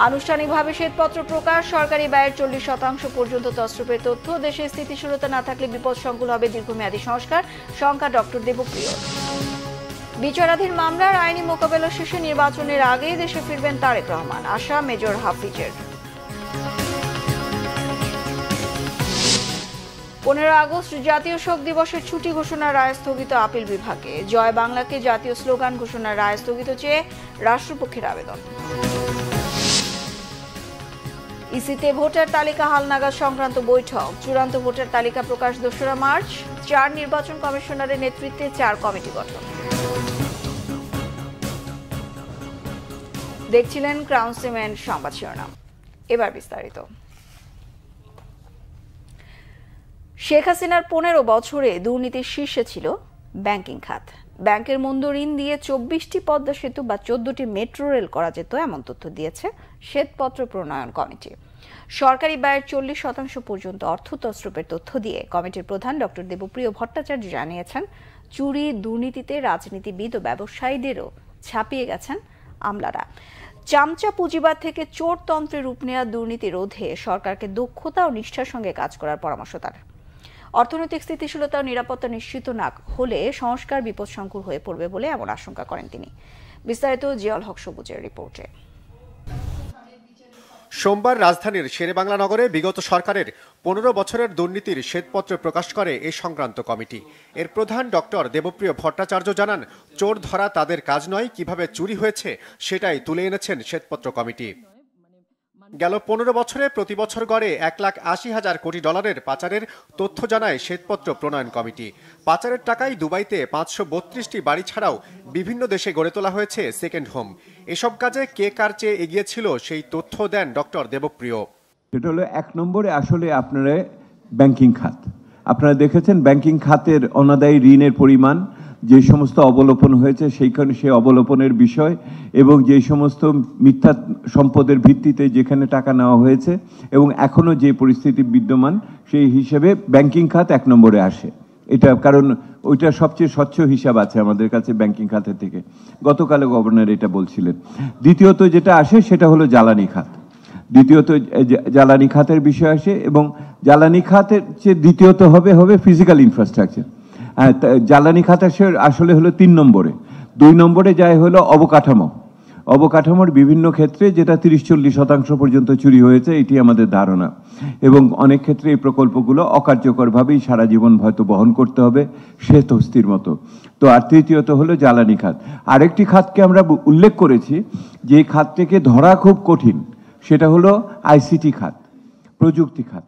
আনুষ্ঠানিকভাবে শ্বেতপত্র প্রকাশ, সরকারি ব্যয়ের 40% পর্যন্ত তছরূপের তথ্য। দেশে স্থিতিশীলতা না থাকলে বিপদসংকুল হবে দীর্ঘমেয়াদী সংস্কার, শঙ্কা ডক্টর দেবপ্রিয়। বিচারাধীন মামলার আইনি মোকাবেলা শেষে নির্বাচনের আগেই দেশে ফিরবেন তারেক রহমান, আশা মেজর হাফিজের। 15 আগস্ট জাতীয় শোক দিবসের ছুটি ঘোষণার রায় স্থগিত আপিল বিভাগে। জয় বাংলাকে জাতীয় স্লোগান ঘোষণার রায় স্থগিত চেয়ে রাষ্ট্রপক্ষের আবেদন। ইসিতে ভোটার তালিকা হালনাগাদ সংক্রান্ত বৈঠক, চূড়ান্ত ভোটার তালিকা প্রকাশ 2রা মার্চ। 4 নির্বাচন কমিশনারের নেতৃত্বে 4 কমিটি গঠন। দেখছিলেন ক্রাউন সিমেন্ট সংবাদ শিরোনাম, এবার বিস্তারিত। শেখ হাসিনার 15 বছরে দুর্নীতির শীর্ষে ছিল ব্যাংকিং খাত। ব্যাংকের মন্দ ঋণ দিয়ে 24টি পদ্মা সেতু বা 14টি মেট্রো রেল করা যেত, এমন তথ্য দিয়েছে শ্বেতপত্র প্রণয়ন কমিটি। সরকারি ব্যয়ের 40% পর্যন্ত অর্থ তছরূপের তথ্য দিয়ে কমিটির প্রধান ডক্টর দেবপ্রিয় ভট্টাচার্য জানিয়েছেন, চুরি দুর্নীতিতে রাজনীতিবিদ ও ব্যবসায়ীদেরও ছাপিয়ে গেছেন আমলারা। চামচা পুঁজিবাদ থেকে চোরতন্ত্রে রূপ নেওয়া দুর্নীতি রোধে সরকারকে দক্ষতা ও নিষ্ঠার সঙ্গে কাজ করার পরামর্শ তার। অর্থনৈতিক স্থিতিশীলতা ও নিরাপত্তা নিশ্চিত না হলে সংস্কার বিপদসংকুল হয়ে পড়বে বলে এমন আশঙ্কা করেন তিনি। বিস্তারিত জিয়াউল হক সবুজের রিপোর্টে। সোমবার রাজধানীর শেরেবাংলা নগরে বিগত সরকারের 15 বছরের দুর্নীতির শ্বেতপত্র প্রকাশ করে এ সংক্রান্ত কমিটি। এর প্রধান ডক্টর দেবপ্রিয় ভট্টাচার্য জানান, চোর ধরা তাদের কাজ নয়, কিভাবে চুরি হয়েছে সেটাই তুলে এনেছেন শ্বেতপত্র কমিটি। গেল 15 বছরে প্রতি বছর গড়ে $1,80,000 কোটি পাচারের তথ্য জানায় শ্বেতপত্র প্রণয়ন কমিটি। পাচারের টাকায় দুবাইতে 532টি বাড়ি ছাড়াও বিভিন্ন দেশে গড়ে তোলা হয়েছে সেকেন্ড হোম। এসব কাজে কে কার চেয়ে এগিয়েছিল সেই তথ্য দেন ডক্টর দেবপ্রিয়। এটা হলো 1 নম্বরে আসলে আপনারা ব্যাংকিং খাত। আপনারা দেখেছেন ব্যাংকিং খাতের অনাদায়ী ঋণের পরিমাণ, যে সমস্ত অবলোপন হয়েছে সেইখানে সেই অবলোপনের বিষয় এবং যে সমস্ত মিথ্যা সম্পদের ভিত্তিতে যেখানে টাকা নেওয়া হয়েছে এবং এখনও যে পরিস্থিতি বিদ্যমান, সেই হিসেবে ব্যাংকিং খাত 1 নম্বরে আসে। এটা কারণ ওইটা সবচেয়ে স্বচ্ছ হিসাব আছে আমাদের কাছে ব্যাংকিং খাতের থেকে। গতকালে গভর্নর এটা বলছিলেন। দ্বিতীয়ত যেটা আসে সেটা হলো জ্বালানি খাত। দ্বিতীয়ত জ্বালানি খাতের বিষয় আসে এবং জ্বালানি খাতের চেয়ে দ্বিতীয়ত হবে ফিজিক্যাল ইনফ্রাস্ট্রাকচার। জ্বালানি খাত আসলে হলো 3 নম্বরে। 2 নম্বরে যায় হলো অবকাঠামোর বিভিন্ন ক্ষেত্রে, যেটা 30-40% পর্যন্ত চুরি হয়েছে, এটি আমাদের ধারণা। এবং অনেক ক্ষেত্রে এই প্রকল্পগুলো অকার্যকরভাবেই সারা জীবন হয়তো বহন করতে হবে, শ্বেত হস্তির মতো। তো আর তৃতীয়ত হলো জ্বালানি খাত। আরেকটি খাতকে আমরা উল্লেখ করেছি যে খাতটিকে ধরা খুব কঠিন, সেটা হলো আইসিটি খাত, প্রযুক্তি খাত।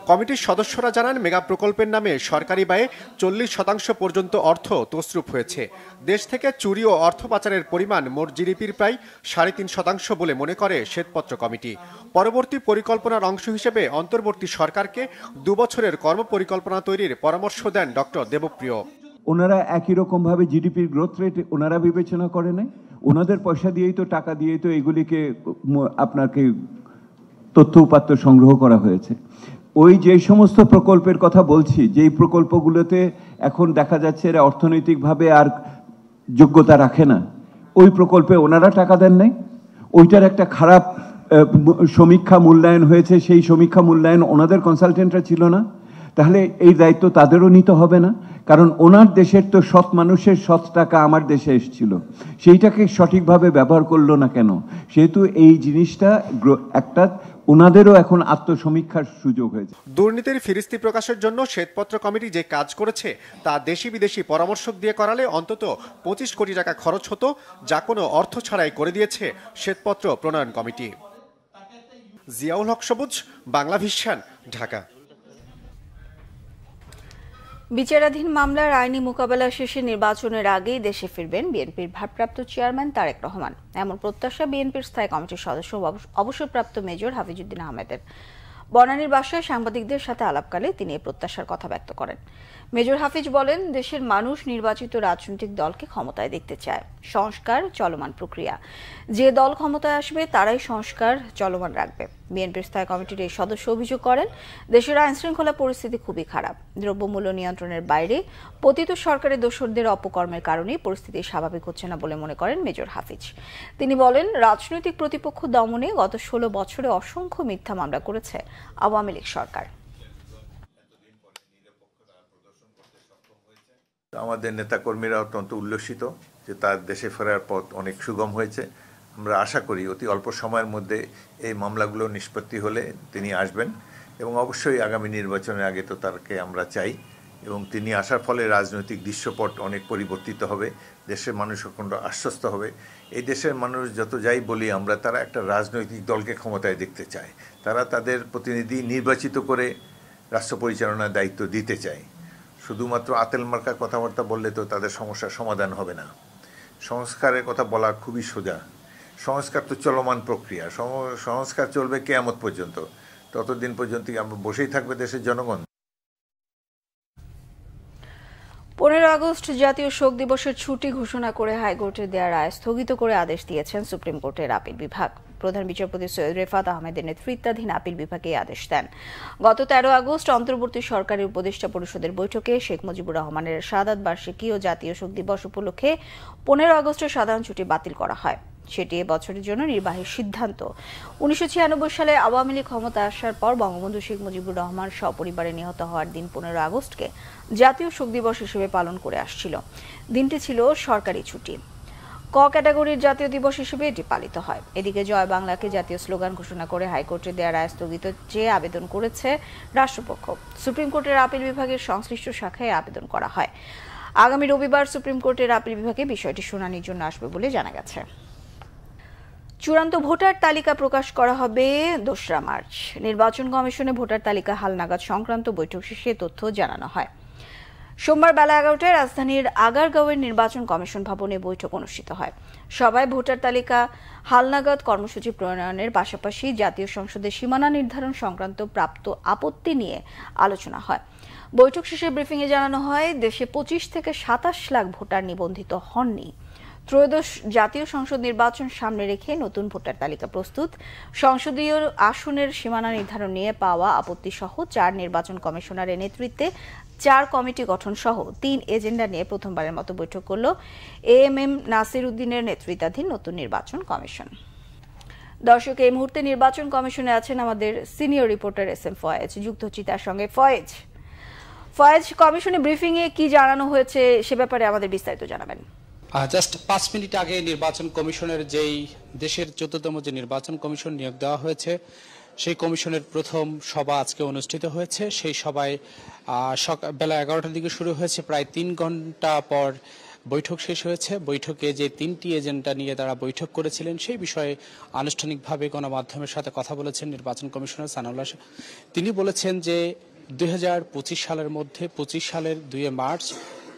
কমিটির সদস্যরা জানান, মেগা প্রকল্পের নামে সরকারি ব্যয়ে 40% পর্যন্ত অর্থ তছরূপ হয়েছে। দেশ থেকে চুরি ও অর্থ পাচারের পরিমাণ মোট জিডিপির প্রায় 3.5% বলে মনে করে শ্বেতপত্র কমিটি। পরবর্তী পরিকল্পনার অংশ হিসেবে অন্তর্বর্তী সরকারকে 2 বছরের কর্মপরিকল্পনা তৈরির পরামর্শ দেন ডক্টর দেবপ্রিয়। ওনারা একই রকমভাবে জিডিপির গ্রোথ রেট ওনারা বিবেচনা করে নাই। ওনাদের পয়সা দিয়েই তো, টাকা দিয়েই তো এগুলিকে আপনাকে তথ্য উপাত্ত সংগ্রহ করা হয়েছে। ওই যে সমস্ত প্রকল্পের কথা বলছি, যেই প্রকল্পগুলোতে এখন দেখা যাচ্ছে এরা অর্থনৈতিকভাবে আর যোগ্যতা রাখে না, ওই প্রকল্পে ওনারা টাকা দেন নাই। ওইটার একটা খারাপ সমীক্ষা মূল্যায়ন হয়েছে, সেই সমীক্ষা মূল্যায়ন ওনাদের কনসালটেন্টরা ছিল না। তাহলে এই দায়িত্ব তাদেরও নিতে হবে না? কারণ ওনার দেশের তো সৎ মানুষের সৎ টাকা আমার দেশে এসেছিল, সেইটাকে সঠিকভাবে ব্যবহার করলো না কেন? সেহেতু এই জিনিসটা একটা ওনাদেরও এখন আত্মসমীক্ষার সুযোগ হয়েছে। দুর্নীতির ফিরিস্তি প্রকাশের জন্য শ্বেতপত্র কমিটি যে কাজ করেছে তা দেশি বিদেশি পরামর্শক দিয়ে করালে অন্তত 25 কোটি টাকা খরচ হতো, যা কোনো অর্থ ছাড়াই করে দিয়েছে শ্বেতপত্র প্রণয়ন কমিটি। জিয়াউল হক সবুজ, বাংলা ভিশন, ঢাকা। বিচারাধীন মামলার আইনি মোকাবেলা শেষে নির্বাচনের আগেই দেশে ফিরবেন বিএনপির ভারপ্রাপ্ত চেয়ারম্যান তারেক রহমান, এমন প্রত্যাশা বিএনপির স্থায়ী কমিটির সদস্য অবসরপ্রাপ্ত মেজর হাফিজউদ্দিন আহমেদের। বনানীর বাসায় সাংবাদিকদের সাথে আলাপকালে তিনি এই প্রত্যাশার কথা ব্যক্ত করেন। মেজর হাফিজ বলেন, দেশের মানুষ নির্বাচিত রাজনৈতিক দলকে ক্ষমতায় দেখতে চায়। সংস্কার চলমান প্রক্রিয়া, যে দল ক্ষমতায় আসবে তারাই সংস্কার চলমান রাখবে। বিএনপির স্থায়ী কমিটির এই সদস্য অভিযোগ করেন, দেশের আইন শৃঙ্খলা পরিস্থিতি খুবই খারাপ। দ্রব্যমূল্য নিয়ন্ত্রণের বাইরে পতিত সরকারের দোসরদের অপকর্মের কারণেই পরিস্থিতি স্বাভাবিক হচ্ছে না বলে মনে করেন মেজর হাফিজ। তিনি বলেন, রাজনৈতিক প্রতিপক্ষ দমনে গত 16 বছরে অসংখ্য মিথ্যা মামলা করেছে আওয়ামী লীগ সরকার। আমাদের নেতাকর্মীরা অত্যন্ত উল্লসিত যে তার দেশে ফেরার পথ অনেক সুগম হয়েছে। আমরা আশা করি অতি অল্প সময়ের মধ্যে এই মামলাগুলো নিষ্পত্তি হলে তিনি আসবেন এবং অবশ্যই আগামী নির্বাচনের আগে তো তাকে আমরা চাই এবং তিনি আসার ফলে রাজনৈতিক দৃশ্যপট অনেক পরিবর্তিত হবে, দেশের মানুষ অখণ্ড আশ্বস্ত হবে। এই দেশের মানুষ যত যাই বলি আমরা, তারা একটা রাজনৈতিক দলকে ক্ষমতায় দেখতে চায়। তারা তাদের প্রতিনিধি নির্বাচিত করে রাষ্ট্র পরিচালনার দায়িত্ব দিতে চায়। শুধুমাত্র আতেল মার্কা কথাবার্তা বললে তো তাদের সমস্যার সমাধান হবে না। সংস্কারের কথা বলা খুবই সোজা। সংস্কার তো চলমান প্রক্রিয়া, সংস্কার চলবে কিয়ামত পর্যন্ত। ততদিন পর্যন্ত আমরা বসেই থাকবে দেশের জনগণ। 15 আগস্ট জাতীয় শোক দিবসের ছুটি ঘোষণা করে হাইকোর্টের দেয়া রায় স্থগিত করে আদেশ দিয়েছেন সুপ্রিম কোর্টের আপিল বিভাগ। প্রধান বিচারপতি সৈয়দ রেফাত আহমেদের নেতৃত্বাধীন আপিল বিভাগে আদেশ দেন। গত 13 আগস্ট অন্তর্বর্তী সরকারের উপদেষ্টা পরিষদের বৈঠকে শেখ মুজিবুর রহমানের শাহাদাত বার্ষিকী ও জাতীয় শোক দিবস উপলক্ষে 15 আগস্টের সাধারণ ছুটি বাতিল করা হয়। সেটি এবছরের জন্য নির্বাহী সিদ্ধান্ত। 1996 সালে আওয়ামী লীগ ক্ষমতায় আসার পর বঙ্গবন্ধু শেখ মুজিবুর রহমান সপরিবারে নিহত হওয়ার দিন 15 আগস্টকে জাতীয় শোক দিবস হিসেবে পালন করে আসছিল। দিনটি ছিল সরকারি ছুটি। ক ক্যাটাগরির জাতীয় দিবস হিসেবে এটি পালিত হয়। এদিকে জয় বাংলাকে জাতীয় স্লোগান ঘোষণা করে হাইকোর্টের দেয়া রায় স্থগিত চেয়ে আবেদন করেছে রাষ্ট্রপক্ষ। সুপ্রিম কোর্টের আপিল বিভাগের সংশ্লিষ্ট শাখায় আবেদন করা হয়। আগামী রবিবার সুপ্রিম কোর্টের আপিল বিভাগে বিষয়টি শুনানির জন্য আসবে বলে জানা গেছে। চূড়ান্ত ভোটার তালিকা প্রকাশ করা হবে 2রা মার্চ। নির্বাচন কমিশনে ভোটার তালিকা হালনাগাদ সংক্রান্ত বৈঠক শেষে তথ্য জানানো হয়। সোমবার বেলা 11টায় রাজধানীর আগারগাঁওয়ের নির্বাচন কমিশন ভবনে বৈঠক অনুষ্ঠিত হয়। সভায় ভোটার তালিকা হালনাগাদ কর্মসূচি প্রণয়নের পাশাপাশি জাতীয় সংসদের সীমানা নির্ধারণ সংক্রান্ত প্রাপ্ত আপত্তি নিয়ে আলোচনা হয়। বৈঠক শেষে ব্রিফিংয়ে জানানো হয়, দেশে 25 থেকে 27 লাখ ভোটার নিবন্ধিত হননি। ত্রয়োদশ জাতীয় সংসদ নির্বাচন সামনে রেখে নতুন ভোটার তালিকা প্রস্তুত, সংসদীয় আসনের সীমানা নির্ধারণ নিয়ে পাওয়া আপত্তি সহ 4 নির্বাচন কমিশনারের নেতৃত্বে 4 কমিটি গঠন সহ 3 এজেন্ডা নিয়ে প্রথমবারের মতো বৈঠক করল এএমএম নাসির উদ্দিনের নেতৃত্বাধীন নতুন নির্বাচন কমিশন। দর্শক, এই মুহূর্তে নির্বাচন কমিশনে আছেন আমাদের সিনিয়র রিপোর্টার এসএম ফয়েজ, যুক্ত হচ্ছি তার সঙ্গে। ফয়েজ, কমিশনে ব্রিফিং এ কি জানানো হয়েছে সে ব্যাপারে আমাদের বিস্তারিত জানাবেন। জাস্ট 5 মিনিট আগে নির্বাচন কমিশনের যেই দেশের 14তম যে নির্বাচন কমিশন নিয়োগ দেওয়া হয়েছে, সেই কমিশনের প্রথম সভা আজকে অনুষ্ঠিত হয়েছে। সেই সভায় বেলা 11টার দিকে শুরু হয়েছে, প্রায় 3 ঘন্টা পর বৈঠক শেষ হয়েছে। বৈঠকে যে 3টি এজেন্ডা নিয়ে তারা বৈঠক করেছিলেন সেই বিষয়ে আনুষ্ঠানিকভাবে গণমাধ্যমের সাথে কথা বলেছেন নির্বাচন কমিশনার সানাউল্লাহ। তিনি বলেছেন যে 2025 সালের মধ্যে 25 সালের 2 মার্চ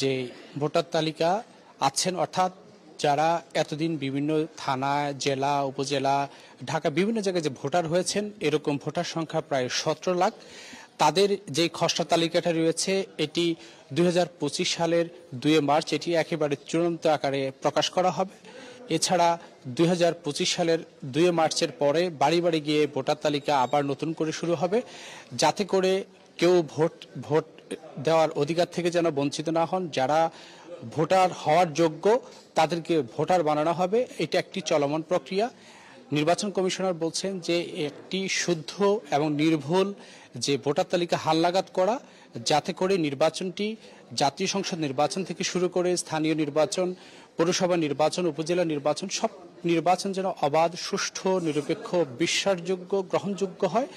যে ভোটার তালিকা আছেন, অর্থাৎ যারা এতদিন বিভিন্ন থানা, জেলা, উপজেলা, ঢাকা বিভিন্ন জায়গায় যে ভোটার হয়েছেন, এরকম ভোটার সংখ্যা প্রায় 17 লাখ, তাদের যে খসড়া তালিকাটা রয়েছে এটি 2025 সালের 2 মার্চ এটি একেবারে চূড়ান্ত আকারে প্রকাশ করা হবে। এছাড়া 2025 সালের 2 মার্চের পরে বাড়ি বাড়ি গিয়ে ভোটার তালিকা আবার নতুন করে শুরু হবে, যাতে করে কেউ ভোট দেওয়ার অধিকার থেকে যেন বঞ্চিত না হন। যারা ভোটার হওয়ার যোগ্য তাদেরকে ভোটার বানানো হবে। এটা একটি চলমান প্রক্রিয়া। নির্বাচন কমিশনার বলছেন যে একটি শুদ্ধ এবং নির্ভুল যে ভোটার তালিকা হালনাগাদ করা, যাতে করে নির্বাচনটি জাতীয় সংসদ নির্বাচন থেকে শুরু করে স্থানীয় নির্বাচন, পৌরসভা নির্বাচন, উপজেলা নির্বাচন, সব নির্বাচন যেন অবাধ, সুষ্ঠু, নিরপেক্ষ, বিশ্বাসযোগ্য, গ্রহণযোগ্য হয়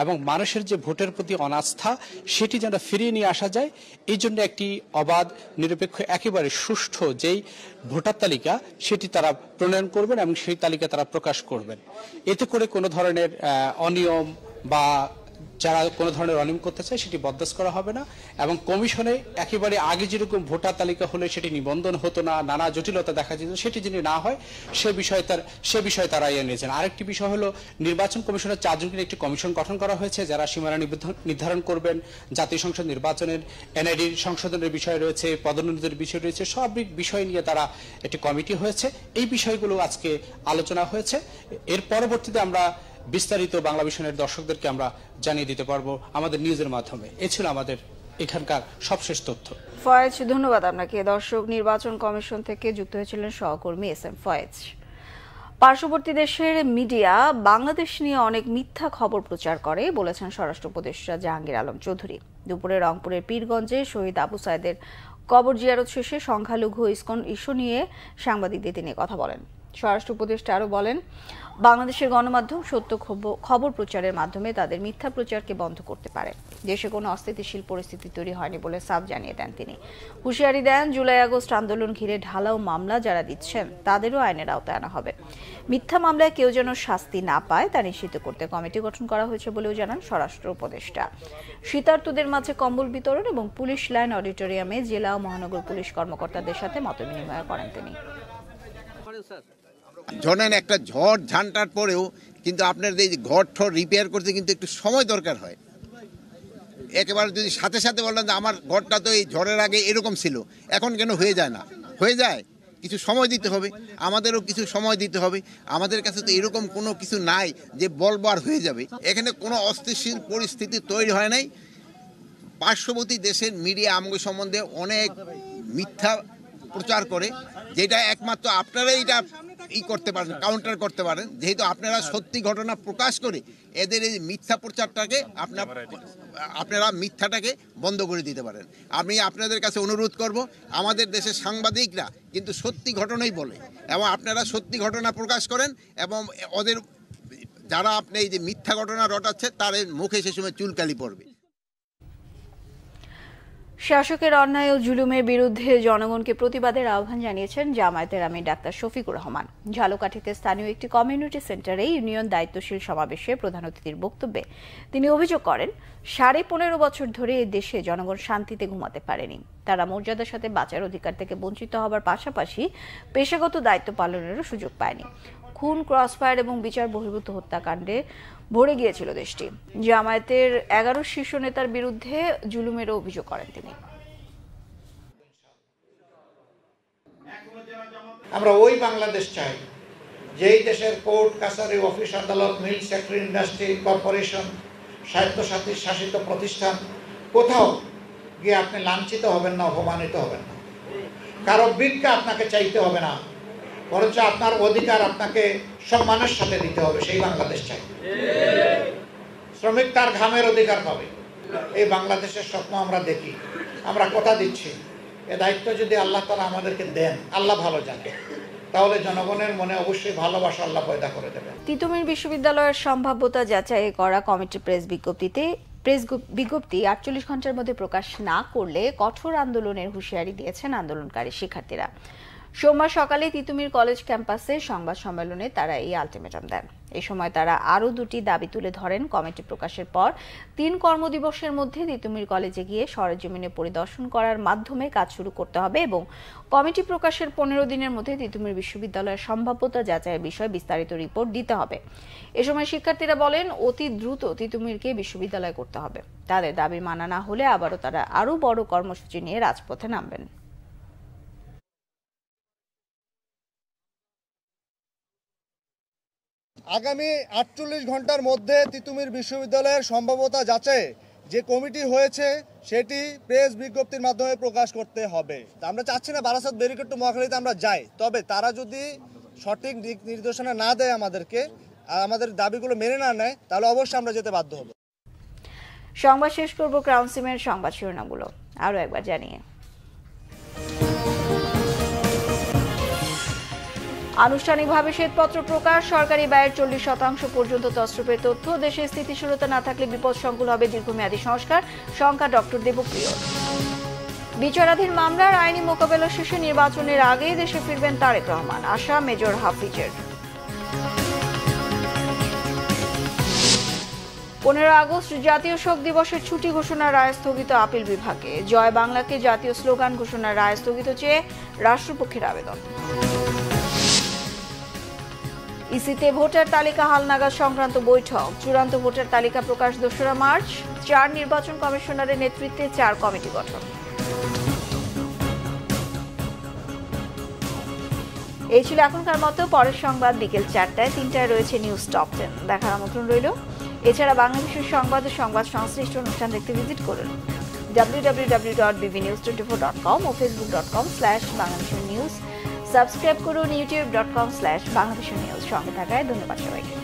এবং মানুষের যে ভোটের প্রতি অনাস্থা সেটি যেন ফিরিয়ে নিয়ে আসা যায়। এই জন্য একটি অবাধ, নিরপেক্ষ, একেবারে সুষ্ঠু যেই ভোটার তালিকা সেটি তারা প্রণয়ন করবেন এবং সেই তালিকা তারা প্রকাশ করবেন। এতে করে কোনো ধরনের অনিয়ম বা যারা কোনো ধরনের অনিয়ম করতে চায় সেটি বরদাস্ত করা হবে না, এবং কমিশনে একেবারে আগে যেরকম ভোটার তালিকা হলে সেটি নিবন্ধন হতো না, নানা জটিলতা দেখা যেত, সেটি যদি না হয় সে বিষয়ে তারা নিয়েছেন। আরেকটি বিষয় হলো নির্বাচন কমিশনের 4 জনের একটি কমিশন গঠন করা হয়েছে, যারা সীমানা নির্ধারণ করবেন, জাতীয় সংসদ নির্বাচনের এনআইডির সংশোধনের বিষয় রয়েছে, পদোন্নতির বিষয় রয়েছে, সব বিষয় নিয়ে তারা একটি কমিটি হয়েছে। এই বিষয়গুলো আজকে আলোচনা হয়েছে। এর পরবর্তীতে আমরা বিস্তারিত বাংলা ভিশনের দর্শকদেরকে আমরা জানিয়ে দিতে পারবো আমাদের নিউজের মাধ্যমে। এ ছিল আমাদের এখানকার সবশেষ তথ্য। ফয়েজ, ধন্যবাদ আপনাকে। দর্শক, নির্বাচন কমিশন থেকে যুক্ত হয়েছিলেন সহকর্মী এস এম ফয়েজ। পার্শ্ববর্তী দেশের মিডিয়া বাংলাদেশ নিয়ে অনেক মিথ্যা খবর প্রচার করে বলেছেন স্বরাষ্ট্র উপদেষ্টা জাহাঙ্গীর আলম চৌধুরী। দুপুরে রংপুরের পীরগঞ্জে শহীদ আবু সাইদের কবর জিয়ারত শেষে সংখ্যালঘু ইসকন ইস্যু নিয়ে সাংবাদিকদের তিনি কথা বলেন। স্বরাষ্ট্র উপদেষ্টা আরও বলেন, বাংলাদেশের গণমাধ্যম সত্য খবর প্রচারের মাধ্যমে তাদের মিথ্যা প্রচারকে বন্ধ করতে পারে। দেশে কোনো অস্থিতিশীল পরিস্থিতি তৈরি হয়নি বলে সাফ জানিয়ে দেন তিনি। হুঁশিয়ারি দেন, জুলাই আগস্ট আন্দোলন ঘিরে ঢালাও মামলা যারা দিচ্ছেন তাদেরও আইনের আওতায় আনা হবে। মিথ্যা মামলায় কেউ যেন শাস্তি না পায় তা নিশ্চিত করতে কমিটি গঠন করা হয়েছে বলেও জানান স্বরাষ্ট্র উপদেষ্টা। শীতার্তদের মাঝে কম্বল বিতরণ এবং পুলিশ লাইন অডিটোরিয়ামে জেলা ও মহানগর পুলিশ কর্মকর্তাদের সাথে মতবিনিময় করেন তিনি। ধরেন একটা ঝড় ঝান্টার পরেও কিন্তু আপনার এই ঘর ঠর রিপেয়ার করতে কিন্তু একটু সময় দরকার হয়। একেবারে যদি সাথে সাথে বললেন যে আমার ঘরটা তো এই ঝড়ের আগে এরকম ছিল, এখন কেন হয়ে যায় না? হয়ে যায়, কিছু সময় দিতে হবে, আমাদেরও কিছু সময় দিতে হবে। আমাদের কাছে তো এরকম কোনো কিছু নাই যে বলবার হয়ে যাবে। এখানে কোনো অস্থিতিশীল পরিস্থিতি তৈরি হয় নাই। পার্শ্ববর্তী দেশের মিডিয়া আমগো সম্বন্ধে অনেক মিথ্যা প্রচার করে, যেটা একমাত্র আপনারাই এটা করতে পারেন, কাউন্টার করতে পারেন, যেহেতু আপনারা সত্যি ঘটনা প্রকাশ করে এদের এই মিথ্যা প্রচারটাকে আপনারা মিথ্যাটাকে বন্ধ করে দিতে পারেন। আমি আপনাদের কাছে অনুরোধ করব, আমাদের দেশের সাংবাদিকরা কিন্তু সত্যি ঘটনাই বলে, এবং আপনারা সত্যি ঘটনা প্রকাশ করেন, এবং ওদের যারা আপনি এই যে মিথ্যা ঘটনা রটাচ্ছে তাদের মুখে সে সময় চুলকালি পড়বে। শাসকের অন্যায় ও জুলুমের বিরুদ্ধে জনগণকে প্রতিবাদের আহ্বান জানিয়েছেন জামায়াতের আমির ডাক্তার শফিকুর রহমান। ঝালকাঠিতে স্থানীয় একটি কমিউনিটি সেন্টারে ইউনিয়ন দায়িত্বশীল সমাবেশে প্রধান অতিথির বক্তব্যে তিনি অভিযোগ করেন, 15.5 বছর ধরে এ দেশে জনগণ শান্তিতে ঘুমাতে পারেনি। তারা মর্যাদার সাথে বাঁচার অধিকার থেকে বঞ্চিত হবার পাশাপাশি পেশাগত দায়িত্ব পালনেরও সুযোগ পায়নি। খুন, ক্রসফায়ার এবং বিচার বহির্ভূত হত্যাকাণ্ডে ভরে গিয়েছিল দেশটি। জামায়াতের 11 শীর্ষ নেতার বিরুদ্ধে জুলুমেরও অভিযোগ করেন তিনি। আমরা ওই বাংলাদেশ চাই যেই দেশের কোর্ট কাছারি, অফিস আদালত, মিল, সেক্টর, ইন্ডাস্ট্রি, কর্পোরেশন, স্বায়ত্তশাসিত শাসিত প্রতিষ্ঠান কোথাও গিয়ে আপনি লাঞ্ছিত হবেন না, অপমানিত হবেন না, কারো ভিক্ষা আপনাকে চাইতে হবে না, বরঞ্চ আপনার অধিকার আপনাকে সম্মানের সাথে দিতে হবে। সেই বাংলাদেশ চাই। শ্রমিক তার ঘামের অধিকার পাবে। এই বাংলাদেশের স্বপ্ন আমরা দেখি, আমরা কথা দিচ্ছি। এ দায়িত্ব যদি আল্লাহ তাআলা আমাদেরকে দেন, আল্লাহ ভালো জানে, তাহলে জনগণের মনে অবশ্যই ভালোবাসা আল্লাহ পয়দা করে দেবেন। তিতুমির বিশ্ববিদ্যালয়ের সম্ভাব্যতা যাচাই করা কমিটির প্রেস বিজ্ঞপ্তি 48 ঘন্টার মধ্যে প্রকাশ না করলে কঠোর আন্দোলনের হুঁশিয়ারি দিয়েছেন আন্দোলনকারী শিক্ষার্থীরা। সোমবার সকালে তিতুমির কলেজ ক্যাম্পাসে সংবাদ সম্মেলনে তারা এই আলটিমেটাম দেন। এই সময় তারা আরও 2টি দাবি তুলে ধরেন। কমিটি প্রকাশের পর 3 কর্মদিবসের মধ্যে তিতুমির কলেজে গিয়ে সরেজমিনে পরিদর্শন করার মাধ্যমে কাজ শুরু করতে হবে এবং কমিটি প্রকাশের 15 দিনের মধ্যে তিতুমির বিশ্ববিদ্যালয়ের সম্ভাব্যতা যাচাইয়ের বিষয়ে বিস্তারিত রিপোর্ট দিতে হবে। এ সময় শিক্ষার্থীরা বলেন, অতি দ্রুত তিতুমিরকে বিশ্ববিদ্যালয় করতে হবে। তাদের দাবি মানা না হলে আবারও তারা আরও বড় কর্মসূচি নিয়ে রাজপথে নামবেন। আগামী 48 ঘন্টার মধ্যে তিতুমির বিশ্ববিদ্যালয়ের সম্ভাব্যতা যাচাই যে কমিটি হয়েছে সেটি প্রেস বিজ্ঞপ্তির মাধ্যমে প্রকাশ করতে হবে। আমরা চাচ্ছি না বারাসাত ব্যারিকেড টু মহাখালীতে আমরা যাই, তবে তারা যদি সঠিক দিক নির্দেশনা না দেয় আমাদেরকে, আর আমাদের দাবিগুলো মেনে না নেয়, তাহলে অবশ্যই আমরা যেতে বাধ্য হব। সংবাদ শেষ করব ক্রাউন সিমের সংবাদ শিরোনামগুলো আরও একবার জানিয়ে। আনুষ্ঠানিকভাবে শ্বেতপত্র প্রকাশ, সরকারি ব্যয়ের 40% পর্যন্ত তছরূপের তথ্য। দেশে স্থিতিশীলতা না থাকলে বিপদসংকুল হবে দীর্ঘমেয়াদী সংস্কার, শঙ্কা ডক্টর দেবপ্রিয়। বিচারাধীন মামলার আইনি মোকাবেলা শেষে নির্বাচনের আগেই দেশে ফিরবেন তারেক রহমান, আশা মেজর হাফিজের। 15 আগস্ট জাতীয় শোক দিবসের ছুটি ঘোষণার রায় স্থগিত আপিল বিভাগে। জয় বাংলাকে জাতীয় স্লোগান ঘোষণার রায় স্থগিত চেয়ে রাষ্ট্রপক্ষের আবেদন। ইসিতে ভোটার তালিকা হালনাগাদ সংক্রান্ত বৈঠক। চূড়ান্ত ভোটার তালিকা প্রকাশ 2রা মার্চ। 4 নির্বাচন কমিশনারের নেতৃত্বে 4 কমিটি গঠন। এই ছিল এখনকার মতো। পরের সংবাদ বিকেল 4টায়। 3টায় রয়েছে নিউজ টপ 10 দেখার আমন্ত্রণ রইল। এছাড়া বাংলাদেশের সংবাদ ও সংবাদ সংশ্লিষ্ট অনুষ্ঠান দেখতে ভিজিট করুন www.bbnews24.com ও facebook.com/bangladeshernews। সাবস্ক্রাইব করুন youtube.com/bangladeshernews। সঙ্গে থাকায় ধন্যবাদ সবাইকে।